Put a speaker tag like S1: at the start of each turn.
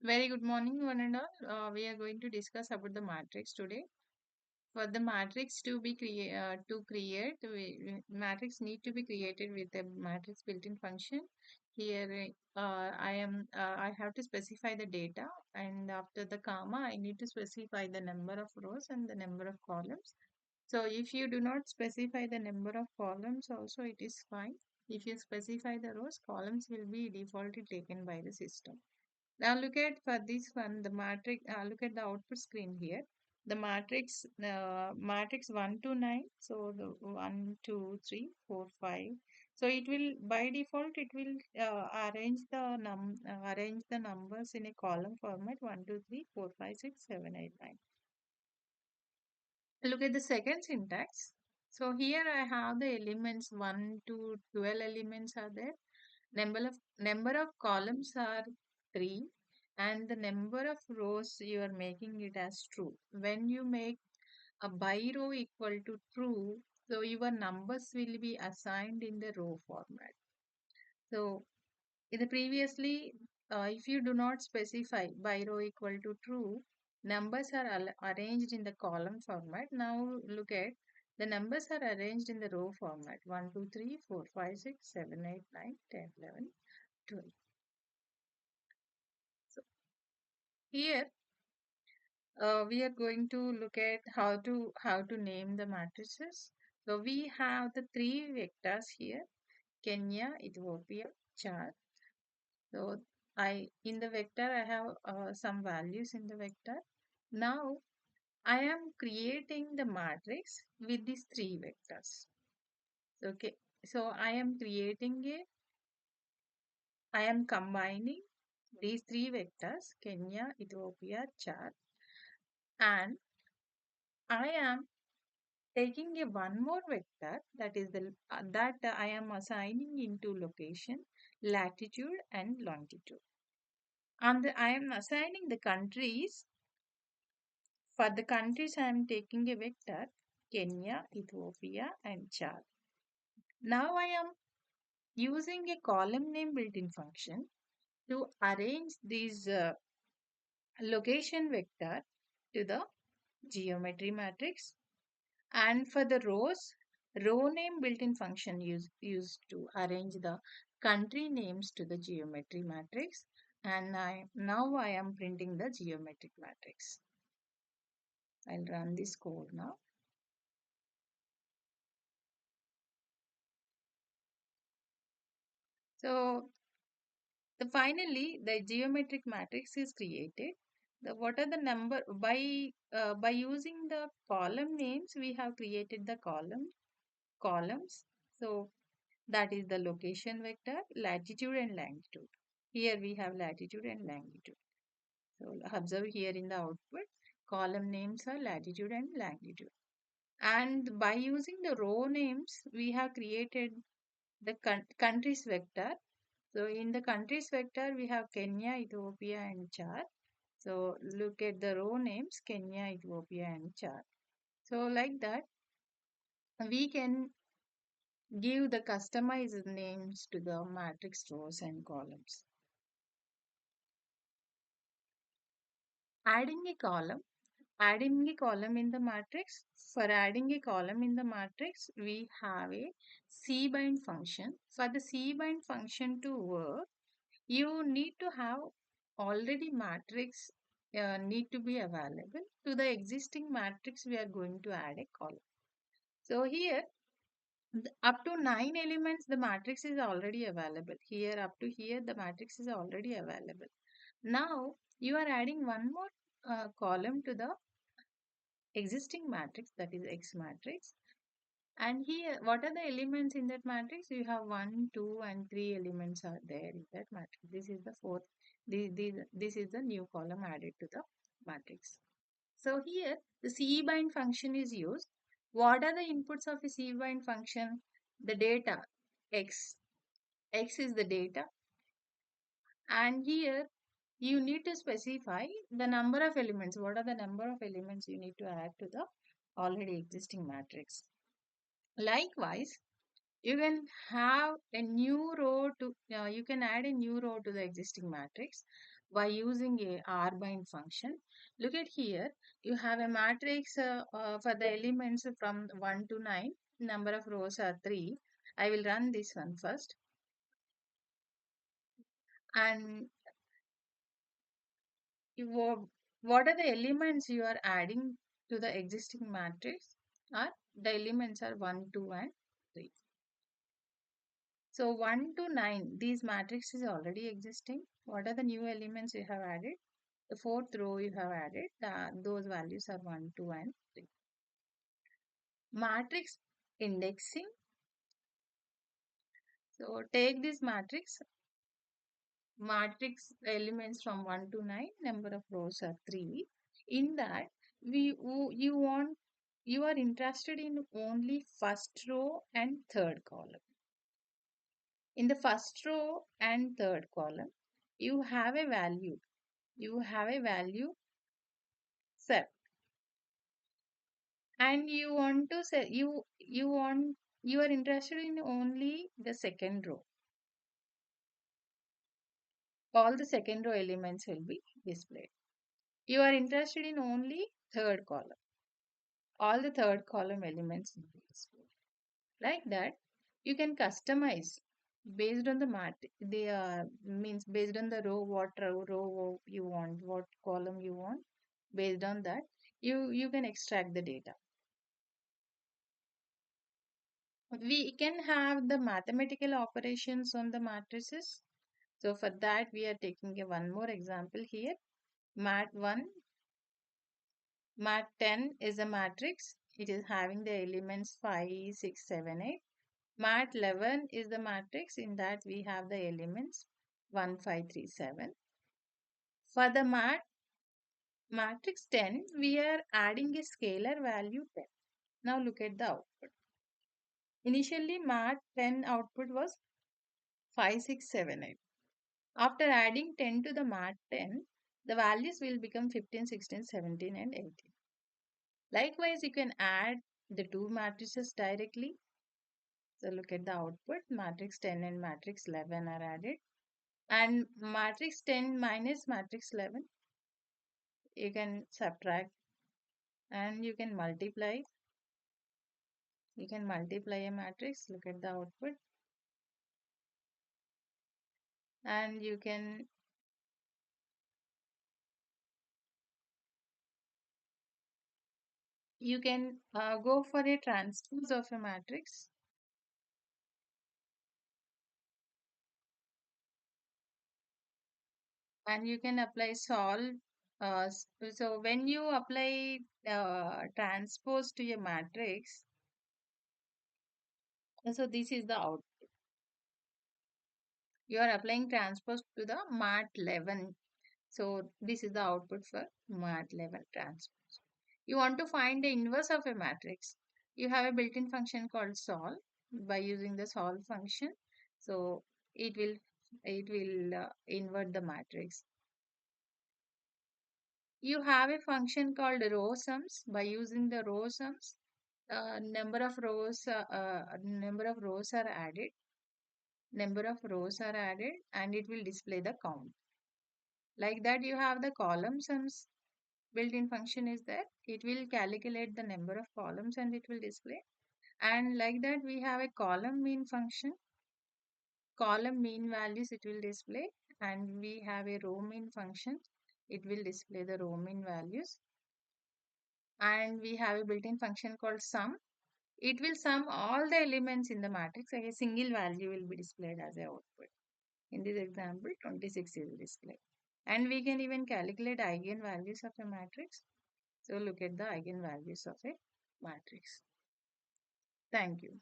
S1: Very good morning, one and all. We are going to discuss about the matrix today. For the matrix to create, matrix need to be created with a matrix built-in function. Here, I have to specify the data, and after the comma, I need to specify the number of rows and the number of columns. So, if you do not specify the number of columns, also it is fine. If you specify the rows, columns will be defaultly taken by the system. Now look at for this one, the matrix. Look at the output screen here. The matrix 1 to 9. So the 1, 2, 3, 4, 5. So it will by default it will arrange the numbers in a column format 1, 2, 3, 4, 5, 6, 7, 8, 9. Look at the second syntax. So here I have the elements 1 to 12 elements are there. Number of columns are 3 and the number of rows you are making it as true. When you make a by row equal to true, so your numbers will be assigned in the row format. So in the previously, if you do not specify by row equal to true, numbers are arranged in the column format. Now look at the numbers are arranged in the row format 1, 2, 3, 4, 5, 6, 7, 8, 9, 10, 11, 12. So here we are going to look at how to name the matrices. So we have the three vectors here: Kenya, Ethiopia, Chad. So I in the vector I have some values in the vector. Now I am creating the matrix with these three vectors. Okay, so I am combining these three vectors: Kenya, Ethiopia, Chad, and I am taking a one more vector that is that I am assigning into location, latitude and longitude. And I am assigning the countries. For the countries, I am taking a vector Kenya, Ethiopia and Chad. Now I am using a column name built-in function to arrange these location vector to the geometry matrix. And for the rows, row name built-in function used to arrange the country names to the geometry matrix. And now I am printing the geometric matrix. I'll run this code now. So finally, the geometric matrix is created. What are the number by using the column names? We have created the columns. So that is the location vector, latitude and longitude. Here we have latitude and longitude. So observe here in the output, column names are latitude and longitude. And by using the row names, we have created the countries vector. So in the countries vector, we have Kenya, Ethiopia and Chad. So look at the row names, Kenya, Ethiopia and Chad. So like that, we can give the customized names to the matrix rows and columns. Adding a column. Adding a column in the matrix. For adding a column in the matrix, we have a cbind function. For the cbind function to work, you need to have already matrix need to be available. To the existing matrix, we are going to add a column. So here, up to 9 elements, the matrix is already available. Here, up to here, the matrix is already available. Now, you are adding one more column to the existing matrix, that is X matrix. And here, what are the elements in that matrix? You have 1, 2, and 3 elements are there in that matrix. This is the fourth. This is the new column added to the matrix. So here, the cbind function is used. What are the inputs of a cbind function? The data, X. X is the data. And here, you need to specify the number of elements. What are the number of elements you need to add to the already existing matrix? Likewise, you can have a new row to you can add a new row to the existing matrix. by using a R-bind function. Look at here, you have a matrix for the elements from 1 to 9. Number of rows are 3. I will run this one first. And what are the elements you are adding to the existing matrix? Are the elements are 1, 2, and 3. So 1 to 9, these matrix is already existing. What are the new elements you have added? The fourth row you have added, those values are 1, 2, and 3. Matrix indexing. So take this matrix elements from 1 to 9, number of rows are 3. In that, you are interested in only first row and third column. In the first row and third column, you have a value. You have a value set, and you want to say you are interested in only the second row. All the second row elements will be displayed. You are interested in only third column. All the third column elements will be displayed. Like that, you can customize based on the means based on the row, what row you want, what column you want. Based on that, you can extract the data. We can have the mathematical operations on the matrices. So for that, we are taking a one more example here. Mat 1, Mat 10 is a matrix. It is having the elements 5, 6, 7, 8. Mat 11 is the matrix. In that we have the elements 1, 5, 3, 7. For the matrix 10, we are adding a scalar value 10. Now look at the output. Initially, mat 10 output was 5, 6, 7, 8. After adding 10 to the mat 10, the values will become 15, 16, 17, and 18. Likewise, you can add the two matrices directly. So look at the output. Matrix 10 and matrix 11 are added. And matrix 10 minus matrix 11, you can subtract and you can multiply. You can multiply a matrix. Look at the output. And you can go for a transpose of a matrix. And you can apply solve. So when you apply transpose to a matrix, so this is the output. You are applying transpose to the mat 11. So this is the output for mat 11 transpose. You want to find the inverse of a matrix. You have a built-in function called solve. By using the solve function, so it will invert the matrix. You have a function called row sums. By using the row sums, number of rows are added. Number of rows are added, and it will display the count. Like that, you have the column sums. Built-in function is there. It will calculate the number of columns and it will display. And like that, we have a column mean function. Column mean values it will display, and we have a row mean function. It will display the row mean values. And we have a built-in function called sum. It will sum all the elements in the matrix, like a single value will be displayed as a output. In this example, 26 is displayed. And we can even calculate eigenvalues of a matrix. So look at the eigenvalues of a matrix. Thank you.